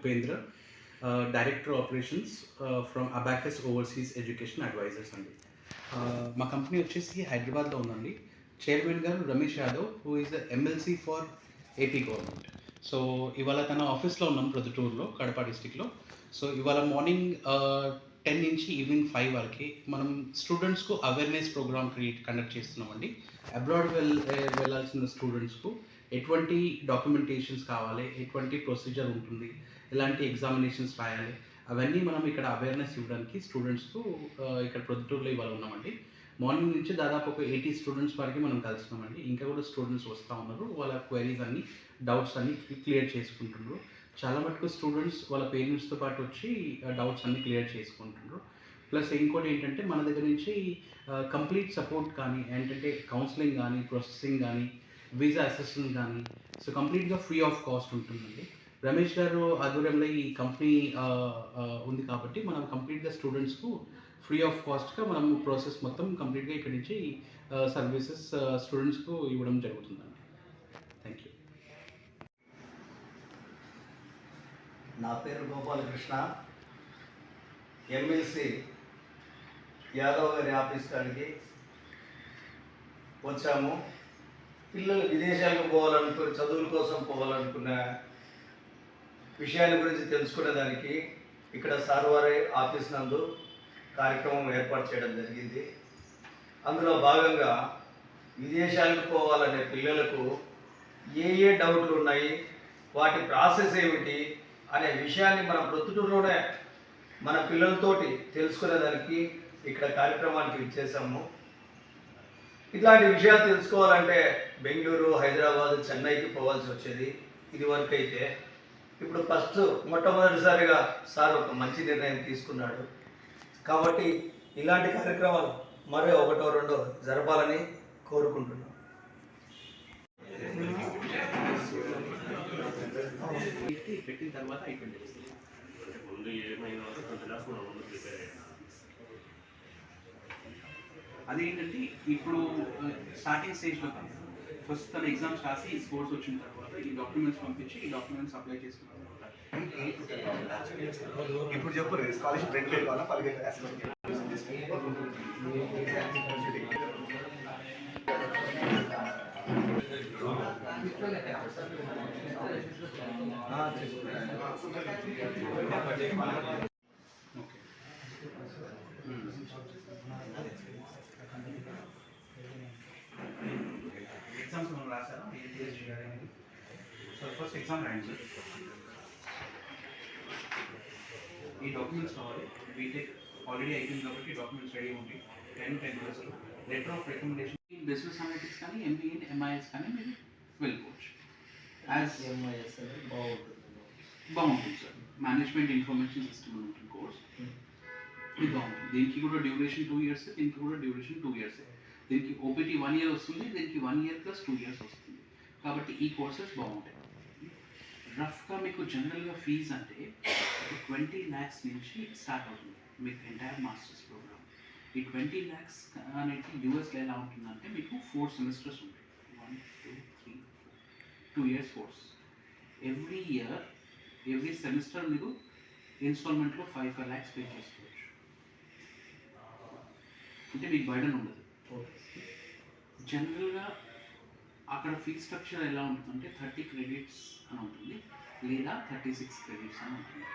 Upendra, director operations from Abacus Overseas Education Advisors అండి. మా company వచ్చేసి హైదరాబాద్లో ఉందండి. చైర్మన్ గారు Ramesh Yadav, who is MLC for AP government. So ఇవాళ తన ఆఫీస్లో ఉన్నాం ప్రొద్దుటూరులో, కడప డిస్టిక్లో. సో ఇవాళ మార్నింగ్ 10 నుంచి ఈవినింగ్ 5 వరకు మనం స్టూడెంట్స్కు అవేర్నెస్ ప్రోగ్రామ్ కండక్ట్ చేస్తున్నామండి. అబ్రాడ్ వెళ్ళాల్సిన స్టూడెంట్స్కు ఎటువంటి డాక్యుమెంటేషన్స్ కావాలి, ఎటువంటి ప్రొసీజర్ ఉంటుంది, ఎలాంటి ఎగ్జామినేషన్స్ రాయాలి, అవన్నీ మనం ఇక్కడ అవేర్నెస్ ఇవ్వడానికి స్టూడెంట్స్కు ఇక్కడ ప్రొద్దుటూరులో ఇవాళ ఉన్నామండి. మార్నింగ్ నుంచి దాదాపు ఒక 80 స్టూడెంట్స్ వరకు మనం కలుస్తున్నామండి. ఇంకా కూడా స్టూడెంట్స్ వస్తూ ఉన్నారు. వాళ్ళ క్వైరీస్ అన్నీ, డౌట్స్ అన్నీ క్లియర్ చేసుకుంటున్నారు. చాలా మటుకు స్టూడెంట్స్ వాళ్ళ పేరెంట్స్తో పాటు వచ్చి డౌట్స్ అన్నీ క్లియర్ చేసుకుంటున్నారు. ప్లస్ ఇంకోటి ఏంటంటే మన దగ్గర నుంచి కంప్లీట్ సపోర్ట్ కానీ, ఏంటంటే కౌన్సిలింగ్ కానీ, ప్రాసెసింగ్ కానీ, వీసా అసెస్మెంట్ కానీ, సో కంప్లీట్గా ఫ్రీ ఆఫ్ కాస్ట్ ఉంటుందండి. రమేష్ గారు ఆధ్వర్యంలో ఈ కంపెనీ ఉంది కాబట్టి మనం కంప్లీట్గా స్టూడెంట్స్కు ఫ్రీ ఆఫ్ కాస్ట్గా మనం ప్రాసెస్ మొత్తం కంప్లీట్గా ఇక్కడి నుంచి సర్వీసెస్ స్టూడెంట్స్కు ఇవ్వడం జరుగుతుందండి. Thank you. నా పేరు గోపాలకృష్ణ. ఎమ్మెల్సీ యాదవ్ గారి ఆఫీస్ కాడికి వచ్చాము. పిల్లలు విదేశాలకు పోవాలనుకుని, చదువుల కోసం పోవాలనుకున్న విషయాల గురించి తెలుసుకునేదానికి ఇక్కడ సార్ వారి ఆఫీస్ నందు కార్యక్రమం ఏర్పాటు చేయడం జరిగింది. అందులో భాగంగా విదేశాలకు పోవాలనే పిల్లలకు ఏ డౌట్లు ఉన్నాయి, వాటి ప్రాసెస్ ఏమిటి అనే విషయాన్ని మనం ప్రొద్దుటూరులోనే మన పిల్లలతోటి తెలుసుకునేదానికి ఇక్కడ కార్యక్రమానికి ఇచ్చేసాము. ఇట్లాంటి విషయాలు తెలుసుకోవాలంటే బెంగళూరు, హైదరాబాద్, చెన్నైకి పోవాల్సి వచ్చేది ఇది వరకు. అయితే ఇప్పుడు మొట్టమొదటిసారిగా సార్ ఒక మంచి నిర్ణయం తీసుకున్నాడు. కాబట్టి ఇలాంటి కార్యక్రమాలు మరో 1-2 జరపాలని కోరుకుంటున్నాం. పెట్టిన తర్వాత అదేంటంటే ఇప్పుడు స్టార్టింగ్ స్టేజ్లో కాదు, ఫస్ట్ తన ఎగ్జామ్స్ రాసి స్కోర్స్ వచ్చిన తర్వాత ఈ డాక్యుమెంట్స్ పంపించి ఈ డాక్యుమెంట్స్ అప్లై చేసుకున్న తర్వాత ఇప్పుడు చెప్పరు స్కాలర్షిప్ 2,000 కావాలా 10,000 ఎగ్జామ్స్ మనం రాసారా? సో ఫస్ట్ ఎగ్జామ్ రాయండి. ఈ డాక్యుమెంట్స్ కావాలి. బీటెక్ ఆల్రెడీ అయిపోయింది కాబట్టి డాక్యుమెంట్స్ రెడీ ఉంటాయి. 10 letter of recommendation. Business analytics కానీ, ఎంబీఏ, ఎంఐఎస్ కానీ మీరు వెళ్ళిపోవచ్చు. యాజ్ ఎంఐఎస్ బాగుంటుంది సార్. మేనేజ్మెంట్ ఇన్ఫర్మేషన్ సిస్టమ్ ఉంటుంది కోర్స్. ఇది బాగుంటుంది. దీనికి కూడా డ్యూరేషన్ 2 years, దీనికి కూడా డ్యూరేషన్ 2 years. దీనికి ఓపీటీ 1 year వస్తుంది, దీనికి 1 year + 2 years వస్తుంది. కాబట్టి ఈ కోర్సెస్ బాగుంటాయి. రఫ్గా మీకు జనరల్గా ఫీజు అంటే 20 lakhs నుంచి స్టార్ట్ అవుతుంది మీకు ఎంటైర్ మాస్టర్స్ ప్రోగ్రామ్. ఈ 20 lakhs అనేది యూఎస్లో ఎలా ఉంటుందంటే మీకు 4 semesters ఉంటాయి. 1, 2, 3, 4 2 years కోర్స్. ఎవ్రీ సెమిస్టర్ మీరు ఇన్స్టాల్మెంట్లో 5 lakhs పే చేసుకోవచ్చు. అంటే మీకు బర్డెన్ ఉండదు. జనరల్గా అక్కడ ఫీజ్ స్ట్రక్చర్ ఎలా ఉంటుందంటే 30 credits అని ఉంటుంది, లేదా 36 credits అని ఉంటుంది.